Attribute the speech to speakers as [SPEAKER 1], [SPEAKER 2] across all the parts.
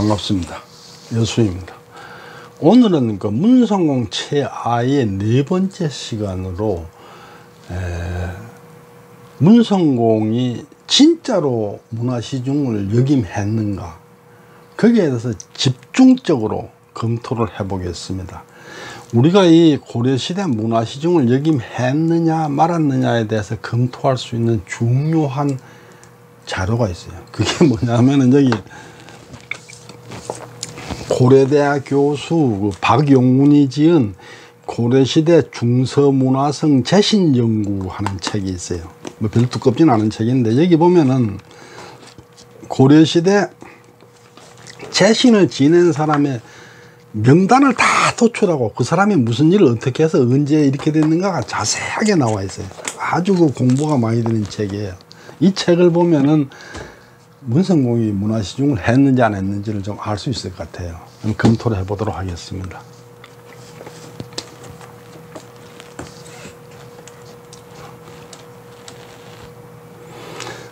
[SPEAKER 1] 반갑습니다. 여수입니다. 오늘은 그 문성공 최아의 네 번째 시간으로 문성공이 진짜로 문화시중을 역임했는가, 거기에 대해서 집중적으로 검토를 해 보겠습니다. 우리가 이 고려시대 문화시중을 역임했느냐 말았느냐에 대해서 검토할 수 있는 중요한 자료가 있어요. 그게 뭐냐면은 여기 고려대학 교수 박용훈이 지은 고려시대 중서문화성 재신연구하는 책이 있어요. 뭐 별 두껍진 않은 책인데, 여기 보면은 고려시대 재신을 지낸 사람의 명단을 다 도출하고 그 사람이 무슨 일을 어떻게 해서 언제 이렇게 됐는가가 자세하게 나와 있어요. 아주 그 공부가 많이 되는 책이에요. 이 책을 보면은 문성공이 문화시중을 했는지 안 했는지를 좀 알 수 있을 것 같아요. 검토를 해보도록 하겠습니다.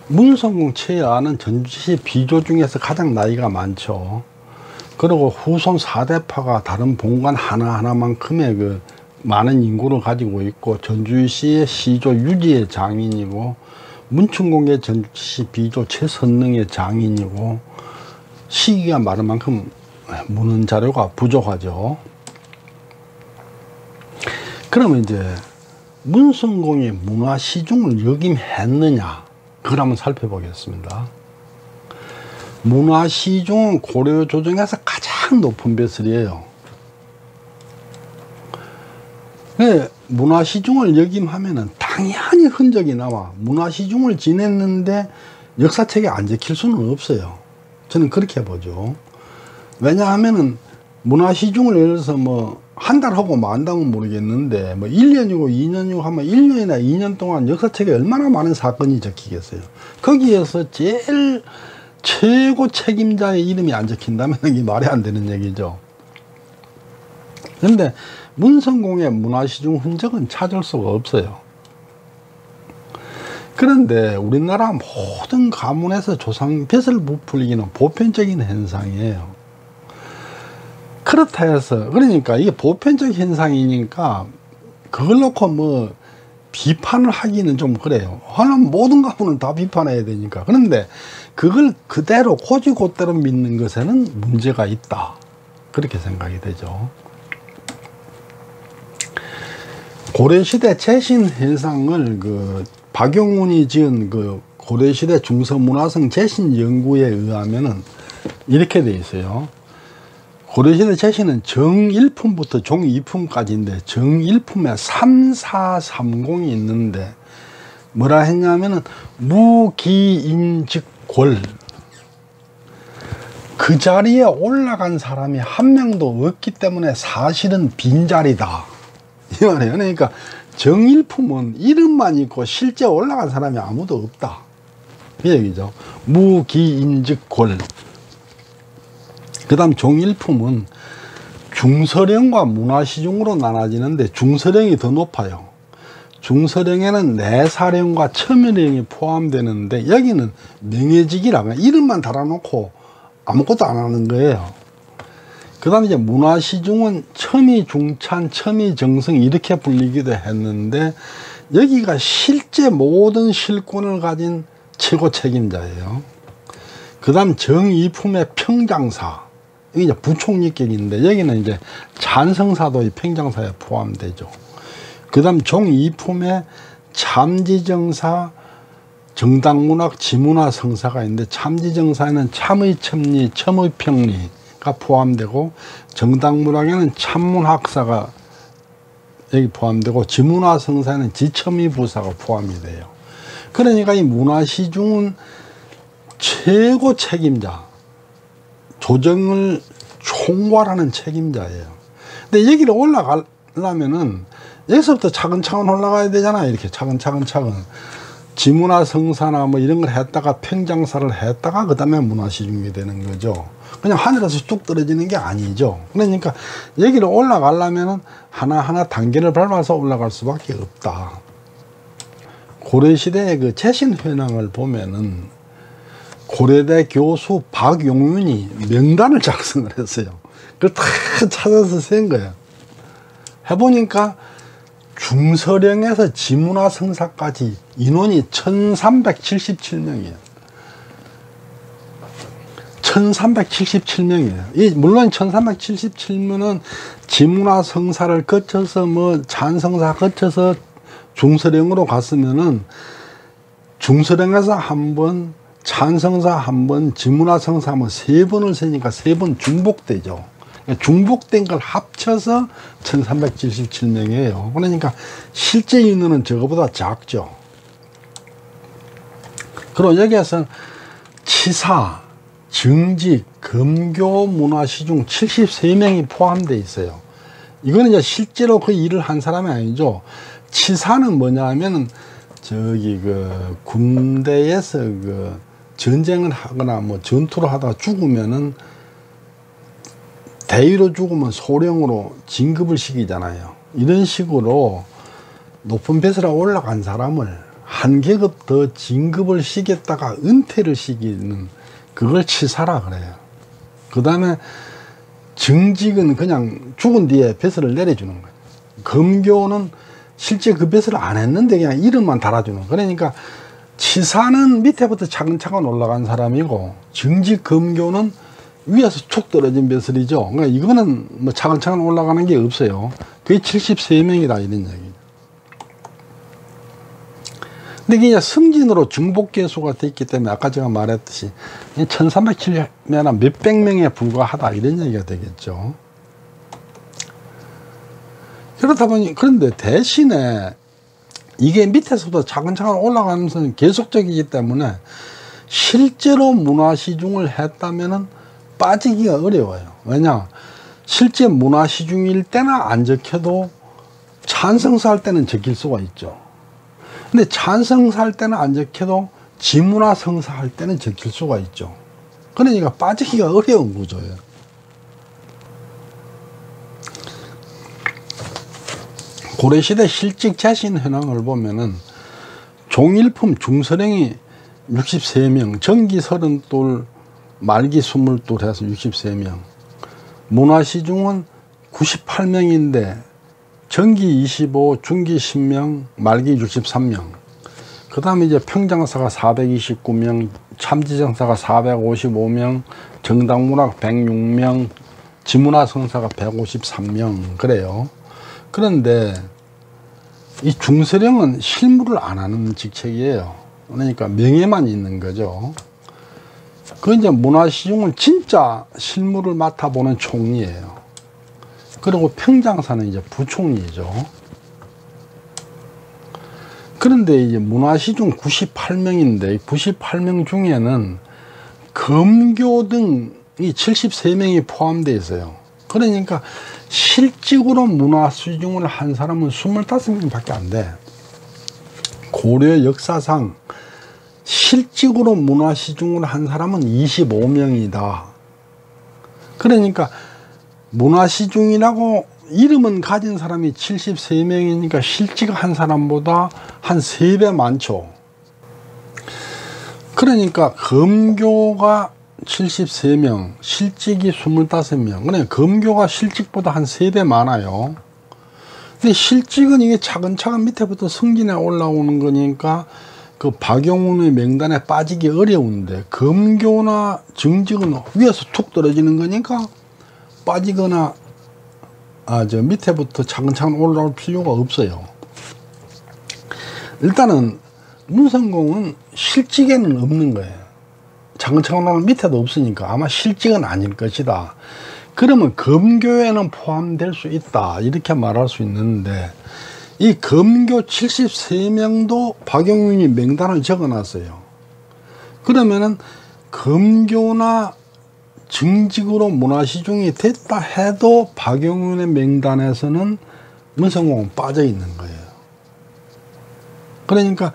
[SPEAKER 1] 문성공 최아는 전주시 비조 중에서 가장 나이가 많죠. 그리고 후손 4대파가 다른 본관 하나하나만큼의 그 많은 인구를 가지고 있고, 전주시의 시조 유지의 장인이고, 문충공의 전주시 비조 최선능의 장인이고, 시기가 많은 만큼 문헌 자료가 부족하죠. 그러면 이제 문성공이 문화시중을 역임했느냐, 그걸 한번 살펴보겠습니다. 문화시중은 고려 조정에서 가장 높은 벼슬이에요. 문화시중을 역임하면은 당연히 흔적이 나와. 문화시중을 지냈는데 역사책에 안 적힐 수는 없어요. 저는 그렇게 보죠. 왜냐하면은 문화시중을 예를 들어서 뭐 한 달 하고 만다면 모르겠는데, 뭐 1년이고 2년이고 하면 1년이나 2년 동안 역사책에 얼마나 많은 사건이 적히겠어요. 거기에서 제일 최고 책임자의 이름이 안 적힌다면 이게 말이 안 되는 얘기죠. 그런데 문성공의 문화시중 흔적은 찾을 수가 없어요. 그런데 우리나라 모든 가문에서 조상 벼슬 부풀리기는 보편적인 현상이에요. 그렇다 해서, 그러니까 이게 보편적 현상이니까 그걸 놓고 뭐 비판을 하기는 좀 그래요. 하는 모든 가문은 다 비판해야 되니까. 그런데 그걸 그대로 고지고대로 믿는 것에는 문제가 있다, 그렇게 생각이 되죠. 고려시대 재신 현상을 그 박용훈이 지은 그 고려시대 중서문화성 재신 연구에 의하면은 이렇게 돼 있어요. 고려시대 재신은 정1품부터 종2품까지인데, 정1품에 3430이 있는데 뭐라 했냐면은 무기인즉골, 그 자리에 올라간 사람이 한 명도 없기 때문에 사실은 빈자리다, 이 말이에요. 그러니까 정1품은 이름만 있고 실제 올라간 사람이 아무도 없다, 이 얘기죠. 무기인즉골. 그 다음 종1품은 중서령과 문화시중으로 나눠지는데, 중서령이 더 높아요. 중서령에는 내사령과 첨예령이 포함되는데, 여기는 명예직이라 이름만 달아놓고 아무것도 안 하는 거예요. 그 다음에 이제 문화시중은 첨의중찬, 첨의정성 이렇게 불리기도 했는데, 여기가 실제 모든 실권을 가진 최고 책임자예요. 그 다음 정2품의 평장사, 이게 이제 부총리격인데, 여기는 이제 찬성사도 이 평장사에 포함되죠. 그 다음 종2품의 참지정사, 정당문학, 지문화성사가 있는데, 참지정사에는 참의첨리, 첨의평리가 포함되고, 정당문학에는 참문학사가 여기 포함되고, 지문화성사에는 지첨의부사가 포함이 돼요. 그러니까 이 문화시중은 최고 책임자, 조정을 총괄하는 책임자예요. 근데 여기를 올라가려면은 여기서부터 차근차근 올라가야 되잖아요. 이렇게 차근차근 지문화성사나 뭐 이런 걸 했다가 평장사를 했다가 그 다음에 문화시중이 되는 거죠. 그냥 하늘에서 뚝 떨어지는 게 아니죠. 그러니까 여기를 올라가려면은 하나하나 단계를 밟아서 올라갈 수밖에 없다. 고려시대의 그 재신 현황을 보면은 고려대 교수 박용윤이 명단을 작성을 했어요. 그걸 다 찾아서 쓴 거예요. 해보니까 중서령에서 지문화성사까지 인원이 1377명이에요. 1377명이에요. 물론 1377명은 지문화성사를 거쳐서 뭐 찬성사 거쳐서 중서령으로 갔으면은 중서령에서 한 번, 찬성사 한 번, 지문화성사 뭐 3번을 세니까 3번 중복되죠. 중복된 걸 합쳐서 1377명이에요. 그러니까 실제 인원은 저거보다 작죠. 그리고 여기에서 치사, 정직, 검교, 문화시중 73명이 포함되어 있어요. 이거는 이제 실제로 그 일을 한 사람이 아니죠. 치사는 뭐냐 하면은 저기 군대에서 전쟁을 하거나 뭐 전투를 하다가 죽으면은 대위로 죽으면 소령으로 진급을 시키잖아요. 이런 식으로 높은 뱃으로 올라간 사람을 한 계급 더 진급을 시켰다가 은퇴를 시키는 그걸 치사라 그래요. 그 다음에 정직은 그냥 죽은 뒤에 뱃을 내려주는 거예요. 검교는 실제 그 뱃을 안 했는데 그냥 이름만 달아주는 거예요. 그러니까 치사는 밑에부터 차근차근 올라간 사람이고 정직 검교는 위에서 툭 떨어진 뱃슬이죠. 그러니까 이거는 뭐 차근차근 올라가는 게 없어요. 그게 73명이다 이런 얘기죠. 근데 이게 승진으로 중복계수가 됐기 때문에 아까 제가 말했듯이 1307명 몇백 명에 불과하다 이런 얘기가 되겠죠. 그렇다 보니 그런데 대신에 이게 밑에서도 차근차근 올라가면서 계속적이기 때문에 실제로 문화시중을 했다면은 빠지기가 어려워요. 왜냐? 실제 문화시중일 때나 안 적혀도 찬성사 할 때는 적힐 수가 있죠. 근데 찬성사 할 때는 안 적혀도 지문화성사 할 때는 적힐 수가 있죠. 그러니까 빠지기가 어려운 구조예요. 고려시대 실직 재신 현황을 보면은 종일품 중서령이 63명, 정기 32, 말기 22 해서 63명, 문화시중은 98명인데 정기 25, 중기 10명, 말기 63명. 그 다음에 이제 평장사가 429명, 참지정사가 455명, 정당문학 106명, 지문화성사가 153명 그래요. 그런데 이 중서령은 실무를 안 하는 직책이에요. 그러니까 명예만 있는 거죠. 그 이제 문화시중을 진짜 실무를 맡아보는 총리예요. 그리고 평장사는 이제 부총리죠. 그런데 이제 문화시중 98명인데 98명 중에는 검교 등이 73명이 포함되어 있어요. 그러니까 실직으로 문화시중을 한 사람은 25명밖에 안 돼. 고려 역사상 실직으로 문화시중을 한 사람은 25명이다. 그러니까 문화시중이라고 이름은 가진 사람이 73명이니까 실직을 한 사람보다 한 3배 많죠. 그러니까 검교가 73명, 실직이 25명. 그러니까 검교가 실직보다 한 3배 많아요. 근데 실직은 이게 차근차근 밑에부터 승진해 올라오는 거니까 그 박용훈의 명단에 빠지기 어려운데 검교나 정직은 위에서 툭 떨어지는 거니까 빠지거나 저 밑에부터 차근차근 올라올 필요가 없어요. 일단은 문성공은 실직에는 없는 거예요. 차근차근 올라올 밑에도 없으니까 아마 실직은 아닐 것이다. 그러면 검교에는 포함될 수 있다 이렇게 말할 수 있는데 이 검교 73명도 박용윤이 명단을 적어놨어요. 그러면은 검교나 정직으로 문화시중이 됐다 해도 박용윤의 명단에서는 문성공은 빠져 있는 거예요. 그러니까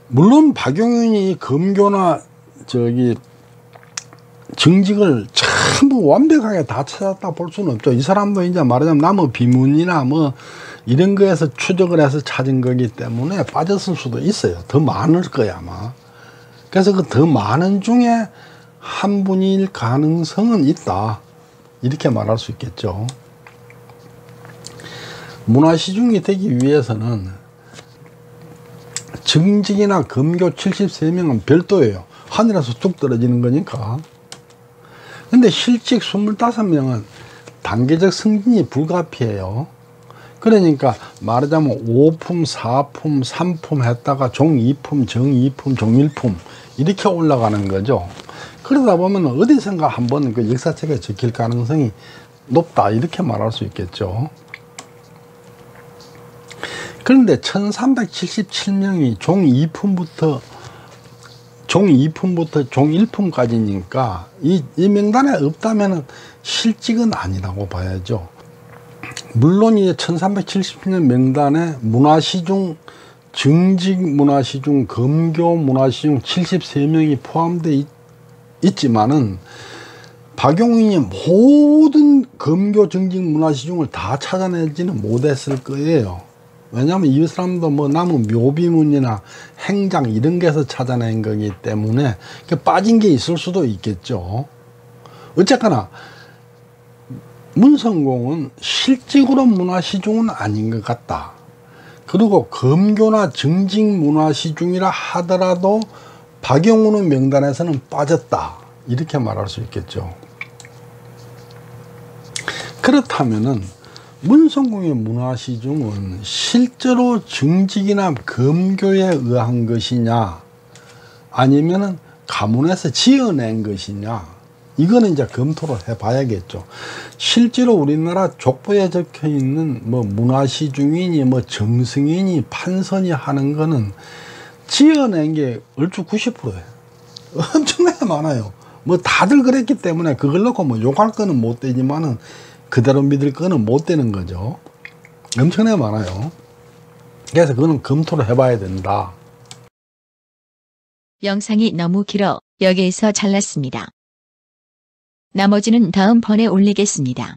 [SPEAKER 1] 물론 박용윤이 검교나 정직을 전부 완벽하게 다 찾았다 볼 수는 없죠. 이 사람도 이제 말하자면 나무 비문이나 뭐 이런 거에서 추적을 해서 찾은 거기 때문에 빠졌을 수도 있어요. 더 많을 거야 아마. 그래서 그 더 많은 중에 한 분일 가능성은 있다. 이렇게 말할 수 있겠죠. 문화시중이 되기 위해서는 정직이나 검교 73명은 별도예요. 하늘에서 뚝 떨어지는 거니까. 근데 실직 25명은 단계적 승진이 불가피해요. 그러니까 말하자면 5품, 4품, 3품 했다가 종 2품, 정 2품, 종 1품 이렇게 올라가는 거죠. 그러다 보면 어디선가 한번 그 역사책에 적힐 가능성이 높다 이렇게 말할 수 있겠죠. 그런데 1377명이 종 2품부터 종 1품까지니까 이 명단에 없다면 실직은 아니라고 봐야죠. 물론 이제 1377명 명단에 문화시중, 정직 문화시중, 검교 문화시중 73명이 포함되어 있지만은 박용인이 모든 검교, 정직 문화시중을 다 찾아내지는 못했을 거예요. 왜냐하면 이 사람도 뭐 남은 묘비문이나 행장 이런 게서 찾아낸 거기 때문에 빠진 게 있을 수도 있겠죠. 어쨌거나 문성공은 실직으로 문화시중은 아닌 것 같다. 그리고 검교나 정직 문화시중이라 하더라도 박용훈의 명단에서는 빠졌다. 이렇게 말할 수 있겠죠. 그렇다면은 문성공의 문화시중은 실제로 정직이나 검교에 의한 것이냐 아니면은 가문에서 지어낸 것이냐 이거는 이제 검토를 해봐야겠죠. 실제로 우리나라 족보에 적혀 있는 뭐 문화시중이니 뭐 정승이니 판선이 하는 거는 지어낸 게 얼추 90%예요. 엄청나게 많아요. 뭐 다들 그랬기 때문에 그걸 놓고 뭐 욕할 거는 못 되지만은 그대로 믿을 거는 못 되는 거죠. 엄청나게 많아요. 그래서 그거는 검토를 해봐야 된다.
[SPEAKER 2] 영상이 너무 길어 여기에서 잘랐습니다. 나머지는 다음번에 올리겠습니다.